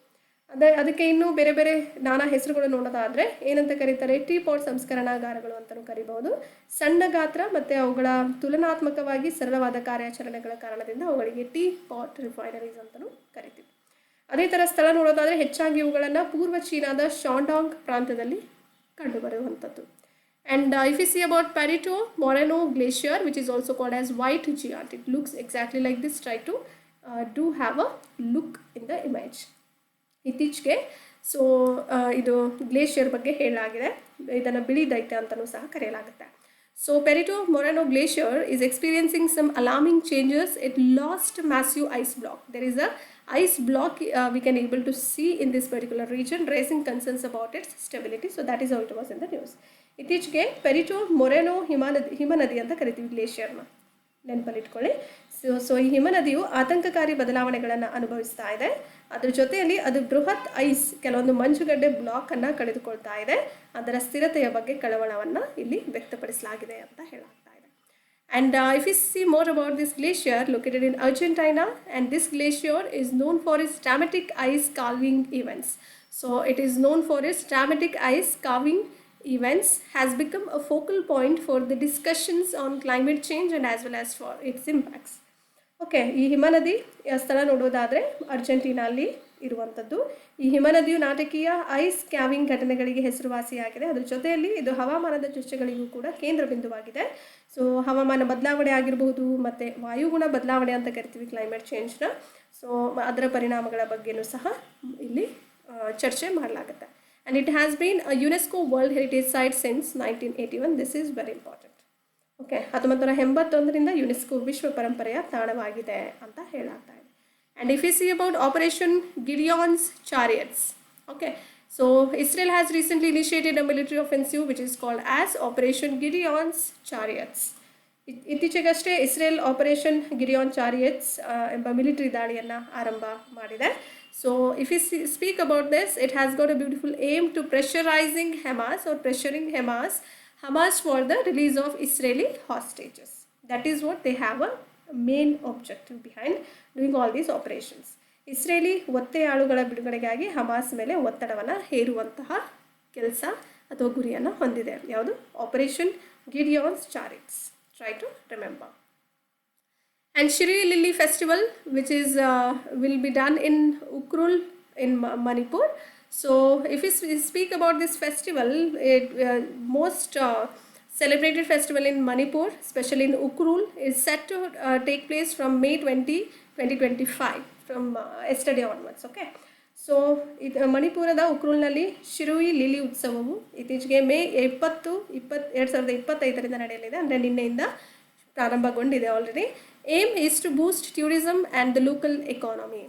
ಅದಕ್ಕೆ ಇನ್ನೂ ಬೇರೆ ಬೇರೆ ನಾನಾ ಹೆಸರುಗಳು ನೋಡೋದಾದರೆ ಏನಂತ ಕರೀತಾರೆ, ಟೀ ಪಾಟ್ ಸಂಸ್ಕರಣಾಗಾರಗಳು ಅಂತಲೂ ಕರಿಬಹುದು. ಸಣ್ಣ ಗಾತ್ರ ಮತ್ತು ಅವುಗಳ ತುಲನಾತ್ಮಕವಾಗಿ ಸರಳವಾದ ಕಾರ್ಯಾಚರಣೆಗಳ ಕಾರಣದಿಂದ ಅವುಗಳಿಗೆ ಟೀ ಪಾಟ್ ರಿಫೈನರೀಸ್ ಅಂತಲೂ ಕರಿತೀವಿ. ಅದೇ ಥರ ಸ್ಥಳ ನೋಡೋದಾದರೆ ಹೆಚ್ಚಾಗಿ ಇವುಗಳನ್ನು ಪೂರ್ವ ಚೀನಾದ ಶಾಂಡಾಂಗ್ ಪ್ರಾಂತ್ಯದಲ್ಲಿ ಕಂಡುಬರುವಂಥದ್ದು. And if you see about Perito Moreno Glacier, which is also called as White Giant, it looks exactly like this. Try to do have a look in the image. ಇತ್ತೀಚೆಗೆ ಇದು ಗ್ಲೇಷಿಯರ್ ಬಗ್ಗೆ ಹೇಳಲಾಗಿದೆ. ಇದನ್ನು ಬಿಳಿ ದೈತ್ಯ ಅಂತಲೂ ಸಹ ಕರೆಯಲಾಗುತ್ತೆ. So Perito Moreno Glacier is experiencing some alarming changes. It lost massive ice block. There is a ice block we can able to see in this particular region, raising concerns about its stability. So that is how it was in the news. ಇತ್ತೀಚೆಗೆ ಪೆರಿಟೋ ಮೊರೆನೋ ಹಿಮನದಿ ಅಂತ ಕರಿತೀವಿ ಗ್ಲೇಷಿಯರ್ನ, ನೆನಪಲ್ಲಿಟ್ಕೊಳ್ಳಿ. So ಈ ಹಿಮನದಿಯು ಆತಂಕಕಾರಿ ಬದಲಾವಣೆಗಳನ್ನು ಅನುಭವಿಸ್ತಾ ಇದೆ. ಅದ್ರ ಜೊತೆಯಲ್ಲಿ ಅದು ಬೃಹತ್ ಐಸ್, ಕೆಲವೊಂದು ಮಂಜುಗಡ್ಡೆ ಬ್ಲಾಕನ್ನು ಕಳೆದುಕೊಳ್ತಾ ಇದೆ. ಅದರ ಸ್ಥಿರತೆಯ ಬಗ್ಗೆ ಕಳವಳವನ್ನು ಇಲ್ಲಿ ವ್ಯಕ್ತಪಡಿಸಲಾಗಿದೆ ಅಂತ ಹೇಳಲಾಗ್ತಾ ಇದೆ. And if you see more about this glacier located in Argentina, and this glacier is known for its dramatic ice calving events. So it is known for its dramatic ice calving events, has become a focal point for the discussions on climate change and as well as for its impacts. Okay, ಈ ಹಿಮನದಿ ಸ್ಥಳ ನೋಡೋದಾದರೆ ಅರ್ಜೆಂಟೀನಲ್ಲಿ ಇರುವಂಥದ್ದು. ಈ ಹಿಮನದಿಯು ನಾಟಕೀಯ ice ಕ್ಯಾವಿಂಗ್ ಘಟನೆಗಳಿಗೆ ಹೆಸರುವಾಸಿಯಾಗಿದೆ. ಅದರ ಜೊತೆಯಲ್ಲಿ ಇದು ಹವಾಮಾನದ ಚರ್ಚೆಗಳಿಗೂ ಕೂಡ ಕೇಂದ್ರ ಬಿಂದುವಾಗಿದೆ. ಸೊ ಹವಾಮಾನ ಬದಲಾವಣೆ ಆಗಿರಬಹುದು ಮತ್ತು ವಾಯುಗುಣ ಬದಲಾವಣೆ ಅಂತ ಕರಿತೀವಿ ಕ್ಲೈಮೇಟ್ ಚೇಂಜ್ನ. ಸೊ ಅದರ ಪರಿಣಾಮಗಳ ಬಗ್ಗೆಯೂ ಸಹ ಇಲ್ಲಿ ಚರ್ಚೆ ಮಾಡಲಾಗುತ್ತೆ. And it has been a UNESCO World Heritage Site since 1981. This is very important. Okay, 1981ರಿಂದ ಯುನೆಸ್ಕೋ ವಿಶ್ವ ಪರಂಪರೆಯ ತಾಣವಾಗಿದೆ ಅಂತ ಹೇಳಲಾಗ್ತಾ ಇದೆ. And if you see about Operation Gideon's Chariots, okay, so Israel has recently initiated a military offensive which is called as Operation Gideon's Chariots. ಇತ್ತೀಚೆಗಷ್ಟೇ Israel operation Gideon chariots ಎಂಬ military ದಾಳಿಯನ್ನು ಆರಂಭ ಮಾಡಿದೆ. So if you speak about this, it has got a beautiful aim to pressuring Hamas for the release of Israeli hostages. That is what they have a main objective behind doing all these operations. Israeli ಒತ್ತೆಯಾಳುಗಳ ಬಿಡುಗಡೆಗಾಗಿ Hamas ಮೇಲೆ ಒತ್ತಡವನ್ನು ಹೇರುವಂತಹ ಕೆಲಸ ಅಥವಾ ಗುರಿಯನ್ನು ಹೊಂದಿದೆ. ಯಾವುದು? Operation Gideon's chariots. Try to remember. And Shri Lily Festival, which is will be done in Ukrul in Manipur. So if we speak about this festival, most celebrated festival in Manipur, especially in Ukrul, is set to take place from May 20, 2025, from yesterday onwards. Okay. So ಮಣಿಪುರದ ಉಕ್ರೂಲ್ನಲ್ಲಿ ಶಿರುಯಿ lily ಉತ್ಸವವು ಇತ್ತೀಚೆಗೆ ಮೇ 20, 2025 ನಡೆಯಲಿದೆ. ಅಂದರೆ ನಿನ್ನೆಯಿಂದ ಪ್ರಾರಂಭಗೊಂಡಿದೆ already. Aim is to boost tourism and the local economy.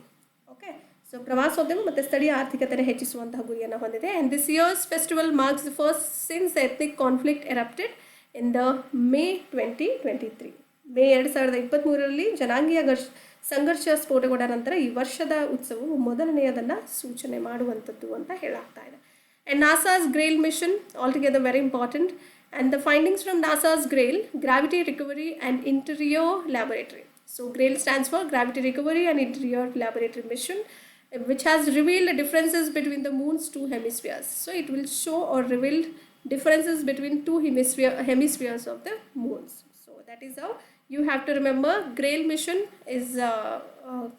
Okay, so ಪ್ರವಾಸೋದ್ಯಮ ಮತ್ತು ಸ್ಥಳೀಯ ಆರ್ಥಿಕತೆಯನ್ನು ಹೆಚ್ಚಿಸುವಂತಹ ಗುರಿಯನ್ನು ಹೊಂದಿದೆ. And this year's festival marks the first since the ethnic conflict erupted in the May 2023. May 2023ರಲ್ಲಿ ಜನಾಂಗೀಯ ಸಂಘರ್ಷ ಸ್ಫೋಟಗೊಂಡ ನಂತರ ಈ ವರ್ಷದ ಉತ್ಸವವು ಮೊದಲನೆಯದನ್ನು ಸೂಚನೆ ಮಾಡುವಂಥದ್ದು ಅಂತ ಹೇಳಲಾಗ್ತಾ ಇದೆ. And NASA's GRAIL mission altogether very important. And the findings from NASA's GRAIL gravity recovery and interior laboratory. So GRAIL stands for gravity recovery and interior laboratory mission, which has revealed the differences between the moon's two hemispheres. So it will show or reveal differences between two hemispheres of the moons. So that is how you have to remember. GRAIL mission is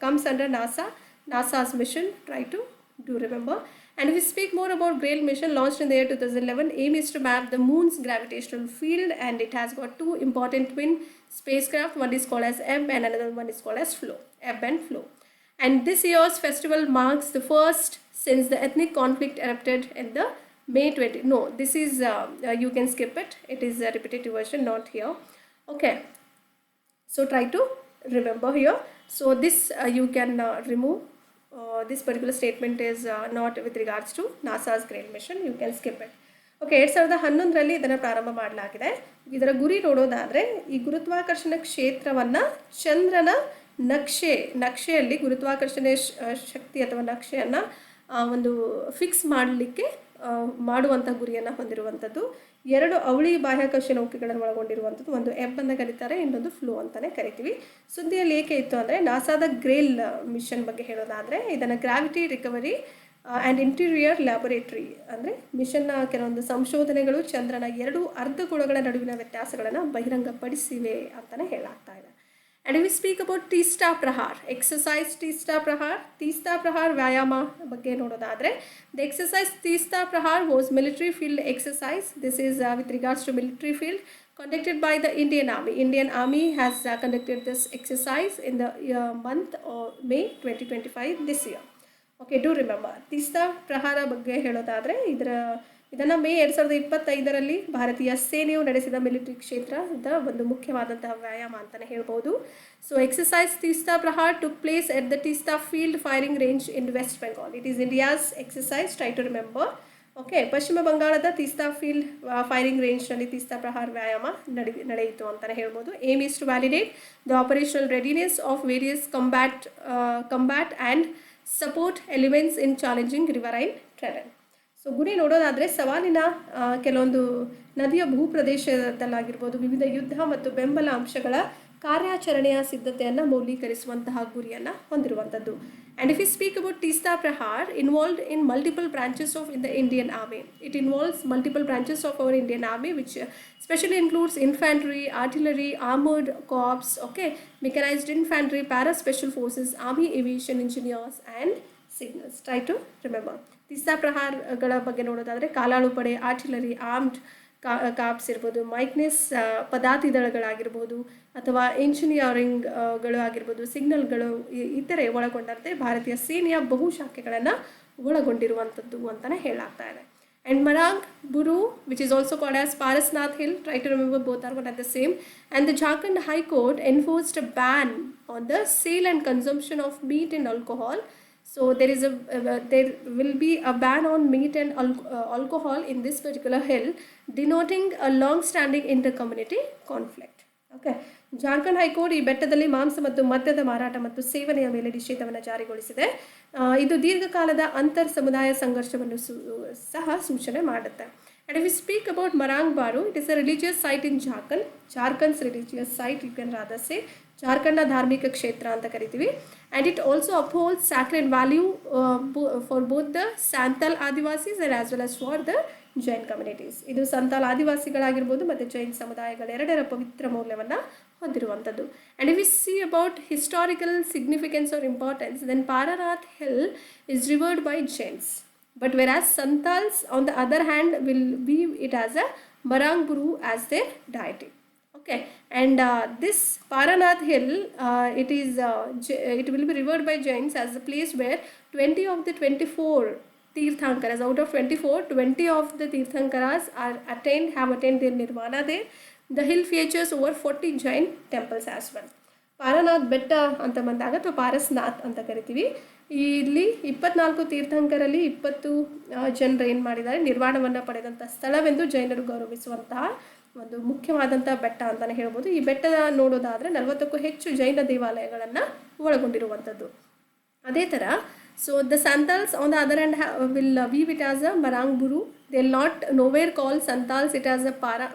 comes under NASA's mission. Try to do remember. And if we speak more about GRAIL mission, launched in the year 2011, aim is to map the moon's gravitational field, and it has got two important twin spacecraft. One is called as Ebb and another one is called as Flow. Ebb and Flow. And this year's festival marks the first since the ethnic conflict erupted in the May 20. No, this is you can skip it. It is a repetitive version, not here. Okay. So try to remember here. So this you can remove. This particular statement is not with regards to NASA's GRAIL mission. You can skip it. Okay, 2011ರಲ್ಲಿ ಇದನ್ನು ಪ್ರಾರಂಭ ಮಾಡಲಾಗಿದೆ. ಇದರ ಗುರಿ ನೋಡೋದಾದರೆ ಈ ಗುರುತ್ವಾಕರ್ಷಣ ಕ್ಷೇತ್ರವನ್ನು ಚಂದ್ರನ ನಕ್ಷೆಯಲ್ಲಿ ಗುರುತ್ವಾಕರ್ಷಣೆ ಶಕ್ತಿ ಅಥವಾ ನಕ್ಷೆಯನ್ನು ಒಂದು ಫಿಕ್ಸ್ ಮಾಡಲಿಕ್ಕೆ ಮಾಡುವಂಥ ಗುರಿಯನ್ನು ಹೊಂದಿರುವಂಥದ್ದು. 2 ಅವಳಿ ಬಾಹ್ಯಾಕಾಶ ನೌಕೆಗಳನ್ನು ಒಳಗೊಂಡಿರುವಂಥದ್ದು. ಒಂದು ಎಬ್ ಅಂತ ಕರೀತಾರೆ, ಇನ್ನೊಂದು ಫ್ಲೋ ಅಂತಲೇ ಕರಿತೀವಿ. ಸುದ್ದಿಯಲ್ಲಿ ಏಕೆ ಇತ್ತು ಅಂದರೆ ನಾಸಾದ ಗ್ರೇಲ್ ಮಿಷನ್ ಬಗ್ಗೆ ಹೇಳೋದಾದರೆ ಇದನ್ನು gravity recovery and interior laboratory ಅಂದರೆ ಮಿಷನ್ನ ಕೆಲವೊಂದು ಸಂಶೋಧನೆಗಳು ಚಂದ್ರನ 2 ಅರ್ಧಗೋಳಗಳ ನಡುವಿನ ವ್ಯತ್ಯಾಸಗಳನ್ನು ಬಹಿರಂಗಪಡಿಸಿವೆ ಅಂತಲೇ ಹೇಳಲಾಗ್ತಾ ಇದೆ. And we speak about Teesta Prahar exercise Teesta Prahar ವ್ಯಾಯಾಮ ಬಗ್ಗೆ ನೋಡೋದಾದರೆ the exercise Teesta Prahar was military field exercise. This is with regards to military field conducted by the Indian Army. Indian Army has conducted this exercise in the month of May 2025 this year. Okay, do remember. Teesta ಪ್ರಹಾರ ಬಗ್ಗೆ ಹೇಳೋದಾದರೆ ಇದನ್ನು ಮೇ 2025ರಲ್ಲಿ ಭಾರತೀಯ ಸೇನೆಯು ನಡೆಸಿದ military ಕ್ಷೇತ್ರದ ಒಂದು ಮುಖ್ಯವಾದಂತಹ ವ್ಯಾಯಾಮ ಅಂತಲೇ ಹೇಳ್ಬೋದು. So exercise Teesta Prahar took place at the Teesta field firing range in West Bengal. It is India's exercise, try to remember. Okay, ಪಶ್ಚಿಮ ಬಂಗಾಳದ ತೀಸ್ತಾ ಫೀಲ್ಡ್ ಫೈರಿಂಗ್ ರೇಂಜ್ನಲ್ಲಿ ತೀಸ್ತಾ ಪ್ರಹಾರ್ ವ್ಯಾಯಾಮ ನಡೆಯಿತು ಅಂತಲೇ ಹೇಳ್ಬೋದು. Aim is to validate the operational readiness of various combat and support elements in challenging riverine terrain. So ಗುರಿ ನೋಡೋದಾದರೆ ಸವಾಲಿನ ಕೆಲವೊಂದು ನದಿಯ ಭೂಪ್ರದೇಶದಲ್ಲಾಗಿರ್ಬೋದು ವಿವಿಧ ಯುದ್ಧ ಮತ್ತು ಬೆಂಬಲ ಅಂಶಗಳ ಕಾರ್ಯಾಚರಣೆಯ ಸಿದ್ಧತೆಯನ್ನು ಮೌಲ್ಯೀಕರಿಸುವಂತಹ ಗುರಿಯನ್ನು ಹೊಂದಿರುವಂಥದ್ದು. And if we speak about Teesta Prahar, involved in multiple branches of in the Indian Army. It involves multiple branches of our Indian Army, which especially includes infantry, artillery, armored corps, okay, mechanized infantry, para-special forces, army aviation engineers and signals. Try to remember. Teesta Praharಗಳ ಬಗ್ಗೆ ನೋಡೋದಾದರೆ ಕಾಲಾಳು ಪಡೆ, artillery, armed corps ಇರ್ಬೋದು, ಮೈಕ್ನೆಸ್ ಪದಾತಿ ದಳಗಳಾಗಿರ್ಬೋದು ಅಥವಾ ಇಂಜಿನಿಯರಿಂಗ್ಗಳು ಆಗಿರ್ಬೋದು, ಸಿಗ್ನಲ್ಗಳು ಇತರೆ ಒಳಗೊಂಡಂತೆ ಭಾರತೀಯ ಸೇನೆಯ ಬಹುಶಾಖೆಗಳನ್ನು ಒಳಗೊಂಡಿರುವಂಥದ್ದು ಅಂತಲೇ ಹೇಳಲಾಗ್ತಾ ಇದೆ. And Marang Buru which is also called as Parasnath hill, try to remember both are one at the same. And the Jharkhand high court enforced a ban on the sale and consumption of meat and alcohol. So there will be a ban on meat and alcohol in this particular hill, denoting a long-standing inter-community conflict. Okay, Jharkhand high court ಈ ಬೆಟ್ಟದಲ್ಲಿ ಮಾಂಸ ಮತ್ತು ಮದ್ಯದ ಮಾರಾಟ ಮತ್ತು ಸೇವನೆಯ ಮೇಲೆ ನಿಷೇಧವನ್ನು ಜಾರಿಗೊಳಿಸಿದೆ. ಇದು ದೀರ್ಘಕಾಲದ ಅಂತರ್ ಸಮುದಾಯ ಸಂಘರ್ಷವನ್ನು ಸಹ ಸೂಚನೆ ಮಾಡುತ್ತೆ. And if we speak about Marang Baru, it is a religious site in Jharkhand. Jharkhand's religious site, you can rather say. ಜಾರ್ಖಂಡ್ನ ಧಾರ್ಮಿಕ ಕ್ಷೇತ್ರ ಅಂತ ಕರಿತೀವಿ. And it also uphold sacred value for both the Santal Adivasis and as well as for the Jain communities. ಇದು ಸಂತಾಲ್ ಆದಿವಾಸಿಗಳಾಗಿರ್ಬೋದು ಮತ್ತು ಜೈನ್ ಸಮುದಾಯಗಳೆರಡರ ಪವಿತ್ರ ಮೌಲ್ಯವನ್ನು ಹೊಂದಿರುವಂಥದ್ದು. And if we see about historical significance or importance, then Parasnath hill is revered by Jains. But whereas Santals on the other hand will view it as a Marang Buru as their deity. Okay, and this Paranath hill, it will be revered by Jains as the place where 20 of the 24 Tirthankaras, out of 24, 20 of the Tirthankaras have attained their nirvana there. The hill features over 40 Jain temples as well. ಪಾರನಾಥ್ ಬೆಟ್ಟ ಅಂತ ಬಂದಾಗ ಅಥವಾ ಪಾರಸ್ನಾಥ್ ಅಂತ ಕರಿತೀವಿ. ಇಲ್ಲಿ 24 ತೀರ್ಥಂಕರಲ್ಲಿ 20 ಜನರು ಏನು ಮಾಡಿದ್ದಾರೆ, ನಿರ್ವಾಣವನ್ನು ಪಡೆದಂಥ ಸ್ಥಳವೆಂದು ಜೈನರು ಗೌರವಿಸುವಂತಹ ಒಂದು ಮುಖ್ಯವಾದಂಥ ಬೆಟ್ಟ ಅಂತಲೇ ಹೇಳ್ಬೋದು. ಈ ಬೆಟ್ಟ ನೋಡೋದಾದರೆ 40ಕ್ಕೂ ಹೆಚ್ಚು ಜೈನ ದೇವಾಲಯಗಳನ್ನು ಒಳಗೊಂಡಿರುವಂಥದ್ದು. ಅದೇ ಥರ so the Santals on the other hand will view it as a Marang Buru. They'll not nowhere call Santals it as a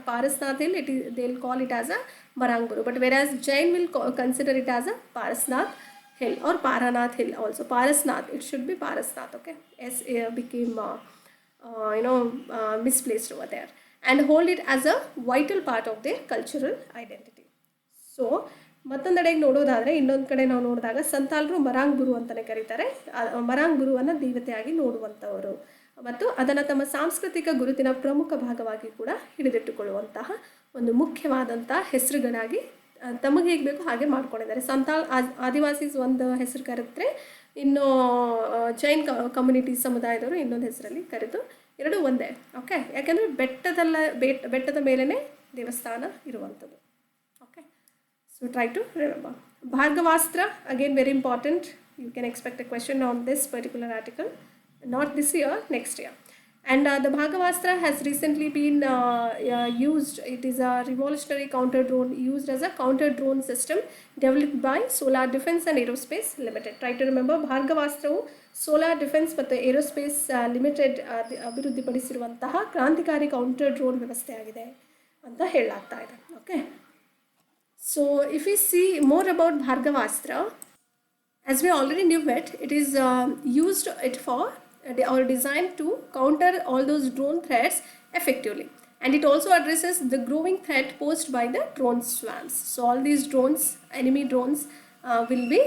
Parasnath hill. They'll call it as a Marang Buru. But whereas Jain will consider it as a Parasnath hill or Paranath hill also. Parasnath, it should be Parasnath, okay. S became misplaced over there. And hold it as a vital part of their cultural identity. So ಮತ್ತೊಂದೆಡೆಗೆ ನೋಡೋದಾದರೆ ಇನ್ನೊಂದು ಕಡೆ ನಾವು ನೋಡಿದಾಗ ಸಂತಾಲರು ಮರಾಂಗ್ ಬುರು ಅಂತಲೇ ಕರೀತಾರೆ. ಮರಾಂಗ್ ಬುರುವನ್ನು ದೇವತೆಯಾಗಿ ನೋಡುವಂಥವರು ಮತ್ತು ಅದನ್ನು ತಮ್ಮ ಸಾಂಸ್ಕೃತಿಕ ಗುರುತಿನ ಪ್ರಮುಖ ಭಾಗವಾಗಿ ಕೂಡ ಹಿಡಿದಿಟ್ಟುಕೊಳ್ಳುವಂತಹ ಒಂದು ಮುಖ್ಯವಾದಂಥ ಹೆಸರುಗಳಾಗಿ ತಮಗೆ ಹೇಗೆ ಬೇಕು ಹಾಗೆ ಮಾಡ್ಕೊಂಡಿದ್ದಾರೆ. ಸಂತಾಲ್ ಆದಿವಾಸೀಸ್ ಒಂದು ಹೆಸರು ಕರೆದ್ರೆ ಇನ್ನು ಜೈನ್ ಕಮ್ಯುನಿಟಿ ಸಮುದಾಯದವರು ಇನ್ನೊಂದು ಹೆಸರಲ್ಲಿ ಕರೆದು ಎರಡೂ ಒಂದೇ. ಓಕೆ, ಯಾಕೆಂದರೆ ಬೆಟ್ಟದ ಮೇಲೇ ದೇವಸ್ಥಾನ ಇರುವಂಥದ್ದು. Okay, so try to remember. Bhargavastra, again very important. You can expect a question on this particular article. Not this year, next year. And the Bhargavastra has recently been used. It is a revolutionary counter drone used as a counter drone system developed by Solar Defense and Aerospace Limited. Try to remember, Bhargavastra Solar Defense ಮತ್ತು Aerospace Limited ಅಭಿವೃದ್ಧಿಪಡಿಸಿರುವಂತಹ ಕ್ರಾಂತಿಕಾರಿ counter drone ವ್ಯವಸ್ಥೆಯಾಗಿದೆ ಅಂತ ಹೇಳಲಾಗ್ತಾ ಇದೆ. Okay, so if we see more about Bhargavastra, as we already knew it is used for or designed to counter all those drone threats effectively. And it also addresses the growing threat posed by the drone swarms. So all these drones, enemy drones, will be,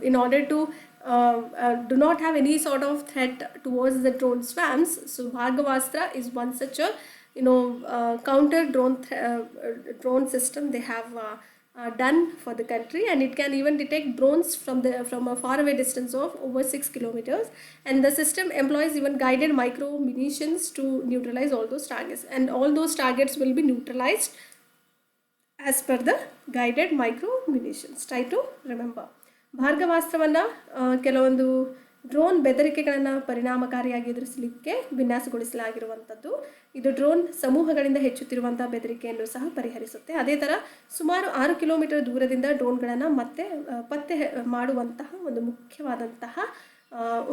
in order to do not have any sort of threat towards the drone swarms. So Bhargavastra is one such a counter drone system they have done for the country, and it can even detect drones from a faraway distance of over 6 kilometers. And the system employs even guided micro munitions to neutralize all those targets, and all those targets will be neutralized as per the guided micro munitions. Try to remember. ಭಾರ್ಗವಾಸ್ತ್ರವನ್ನು ಕೆಲವೊಂದು drone ಬೆದರಿಕೆಗಳನ್ನು ಪರಿಣಾಮಕಾರಿಯಾಗಿ ಎದುರಿಸಲಿಕ್ಕೆ ವಿನ್ಯಾಸಗೊಳಿಸಲಾಗಿರುವಂಥದ್ದು. ಇದು drone ಸಮೂಹಗಳಿಂದ ಹೆಚ್ಚುತ್ತಿರುವಂಥ ಬೆದರಿಕೆಯನ್ನು ಸಹ ಪರಿಹರಿಸುತ್ತೆ. ಅದೇ ಥರ ಸುಮಾರು 6 kilometre ದೂರದಿಂದ ಡ್ರೋನ್ಗಳನ್ನು ಪತ್ತೆ ಮಾಡುವಂತಹ ಒಂದು ಮುಖ್ಯವಾದಂತಹ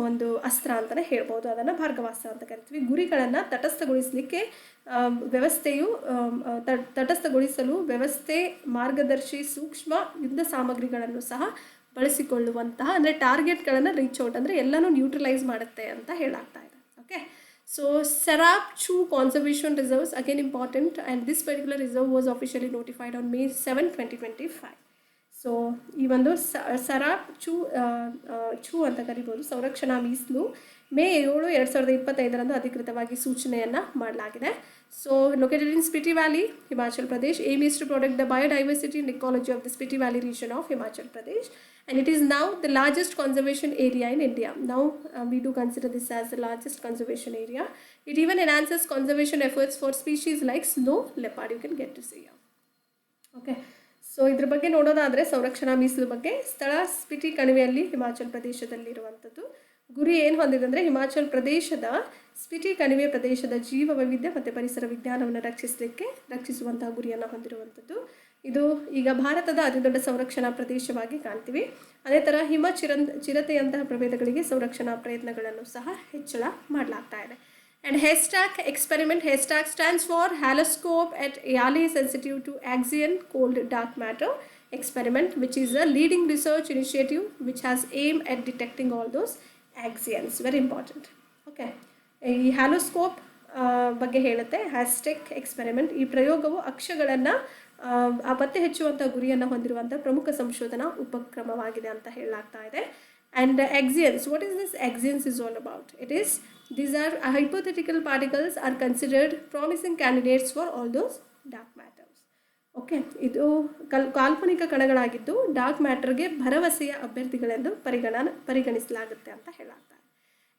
ಒಂದು ಅಸ್ತ್ರ ಅಂತಲೇ ಹೇಳ್ಬೋದು. ಅದನ್ನು ಭಾರ್ಗವಾಸ್ತ್ರ ಅಂತ ಕರಿತೀವಿ. ಗುರಿಗಳನ್ನು ತಟಸ್ಥಗೊಳಿಸಲು ವ್ಯವಸ್ಥೆ, ಮಾರ್ಗದರ್ಶಿ, ಸೂಕ್ಷ್ಮ ಯುದ್ಧ ಸಾಮಗ್ರಿಗಳನ್ನು ಸಹ ಬಳಸಿಕೊಳ್ಳುವಂತಹ, ಅಂದರೆ ಟಾರ್ಗೆಟ್ಗಳನ್ನು ರೀಚ್ ಔಟ್, ಅಂದರೆ ಎಲ್ಲನೂ ನ್ಯೂಟ್ರಲೈಸ್ ಮಾಡುತ್ತೆ ಅಂತ ಹೇಳಾಗ್ತಾ ಇದೆ. Okay, so Serap Chu conservation reserves again important, and this particular reserve was officially notified on May 7, 2025. So ಈ ಒಂದು ಸೆರಾಪ್ ಚೂ ಅಂತ ಕರಿಬೋದು ಸಂರಕ್ಷಣಾ ಮೀಸಲು May 7, 2025 ಅಧಿಕೃತವಾಗಿ ಸೂಚನೆಯನ್ನು ಮಾಡಲಾಗಿದೆ. So located in Spiti valley, Himachal Pradesh. Aim is to protect the biodiversity and ecology of the Spiti Valley region of Himachal Pradesh, and it is now the largest conservation area in India. Now we do consider this as the largest conservation area. It even enhances conservation efforts for species like snow leopard. You can get to see here. Okay. So ಇದ್ರ ಬಗ್ಗೆ ನೋಡೋದಾದರೆ ಸಂರಕ್ಷಣಾ ಮೀಸಲು ಬಗ್ಗೆ, ಸ್ಥಳ ಸ್ಪಿಟಿ ಕಣಿವೆಯಲ್ಲಿ ಹಿಮಾಚಲ್ ಪ್ರದೇಶದಲ್ಲಿರುವಂಥದ್ದು. ಗುರಿ ಏನು ಹೊಂದಿದೆ ಅಂದರೆ ಹಿಮಾಚಲ್ ಪ್ರದೇಶದ ಸ್ಪಿಟಿ ಕಣಿವೆ ಪ್ರದೇಶದ ಜೀವ ವೈವಿಧ್ಯ ಮತ್ತು ಪರಿಸರ ವಿಜ್ಞಾನವನ್ನು ರಕ್ಷಿಸುವಂತಹ ಗುರಿಯನ್ನು ಹೊಂದಿರುವಂಥದ್ದು. ಇದು ಈಗ ಭಾರತದ ಅತಿದೊಡ್ಡ ಸಂರಕ್ಷಣಾ ಪ್ರದೇಶವಾಗಿ ಕಾಣ್ತೀವಿ. ಅದೇ ಥರ ಚಿರತೆಯಂತಹ ಪ್ರಭೇದಗಳಿಗೆ ಸಂರಕ್ಷಣಾ ಪ್ರಯತ್ನಗಳನ್ನು ಸಹ ಹೆಚ್ಚಳ ಮಾಡಲಾಗ್ತಾ ಇದೆ. And HASTAG experiment, HASTAG stands for Haloscope at Yale Sensitive to Axion Cold Dark Matter experiment, which is a leading research initiative which has aimed at detecting all those axions. Very important. Okay. ಈ ಹ್ಯಾಲೋಸ್ಕೋಪ್ ಬಗ್ಗೆ ಹೇಳುತ್ತೆ. ಹ್ಯಾಸ್ಟೆಕ್ experiment ಈ ಪ್ರಯೋಗವು ಅಕ್ಷಗಳನ್ನು ಪತ್ತೆ ಹಚ್ಚುವಂಥ ಗುರಿಯನ್ನು ಹೊಂದಿರುವಂಥ ಪ್ರಮುಖ ಸಂಶೋಧನಾ ಉಪಕ್ರಮವಾಗಿದೆ ಅಂತ ಹೇಳಲಾಗ್ತಾ ಇದೆ. And axions, what is this axions is all about? These are hypothetical particles are considered promising candidates for all those dark matters. Okay, ಇದು ಕಾಲ್ಪನಿಕ ಕಣಗಳಾಗಿದ್ದು ಡಾರ್ಕ್ ಮ್ಯಾಟರ್ಗೆ ಭರವಸೆಯ ಅಭ್ಯರ್ಥಿಗಳೆಂದು ಪರಿಗಣಿಸಲಾಗುತ್ತೆ ಅಂತ ಹೇಳಲಾಗ್ತಾರೆ.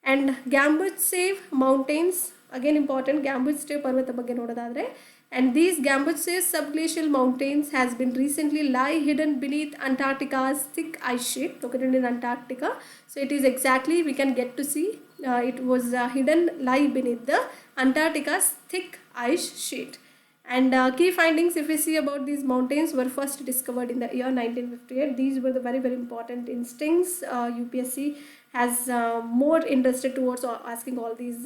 And Gamburtsev mountains, again important. Gamburtsev ಪರ್ವತ ಬಗ್ಗೆ ನೋಡೋದಾದರೆ, and these Gambutsey subglacial mountains has been recently lie hidden beneath Antarctica's thick ice sheet, located in Antarctica. So it is exactly, we can get to see, it was lie beneath the Antarctica's thick ice sheet. And key findings, if we see about these mountains, were first discovered in the year 1958. These were the very, very important instincts. UPSC has more interested towards asking all these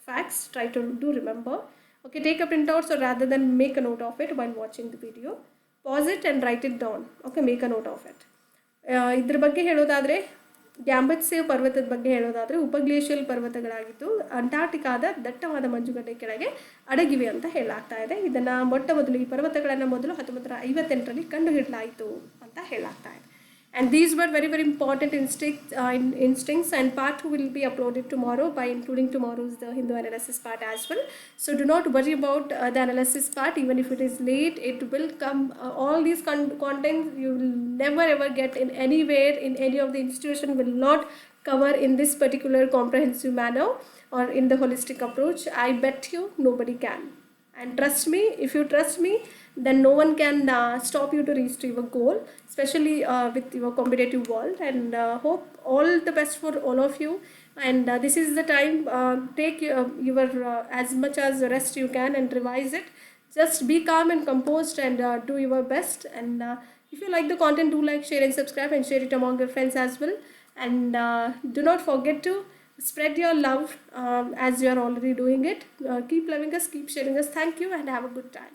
facts. Try to do remember. Okay, take a printout, so rather than make a note of it while watching the video, pause it and write it down. Okay, make a note of it. ಇದ್ರ ಬಗ್ಗೆ ಹೇಳೋದಾದರೆ, ಗ್ಯಾಂಬಟ್ಸೇವ್ ಪರ್ವತದ ಬಗ್ಗೆ ಹೇಳೋದಾದರೆ, ಉಪಗ್ಲೇಷಿಯಲ್ ಪರ್ವತಗಳಾಗಿದ್ದು ಅಂಟಾರ್ಟಿಕಾದ ದಟ್ಟವಾದ ಮಂಜುಗಡ್ಡೆ ಕೆಳಗೆ ಅಡಗಿವೆ ಅಂತ ಹೇಳಲಾಗ್ತಾ ಇದೆ. ಇದನ್ನು ಈ ಪರ್ವತಗಳನ್ನು ಮೊದಲು 1958ರಲ್ಲಿ ಕಂಡುಹಿಡಲಾಯಿತು ಅಂತ ಹೇಳಲಾಗ್ತಾ ಇದೆ. And these were very, very important instincts, and part 2 will be uploaded tomorrow, by including tomorrow's the Hindu analysis part as well. So do not worry about the analysis part. Even if it is late, it will come. All these content you will never ever get in anywhere, in any of the institution will not cover in this particular comprehensive manner or in the holistic approach. I bet you nobody can. And trust me, if you trust me, then no one can stop you to reach to your goal, especially with your competitive world. And hope all the best for all of you. And this is the time, take your as much as rest you can and revise it. Just be calm and composed and do your best. And if you like the content, do like, share and subscribe, and share it among your friends as well. And do not forget to spread your love as you are already doing it. Keep loving us, keep sharing us. Thank you and have a good time.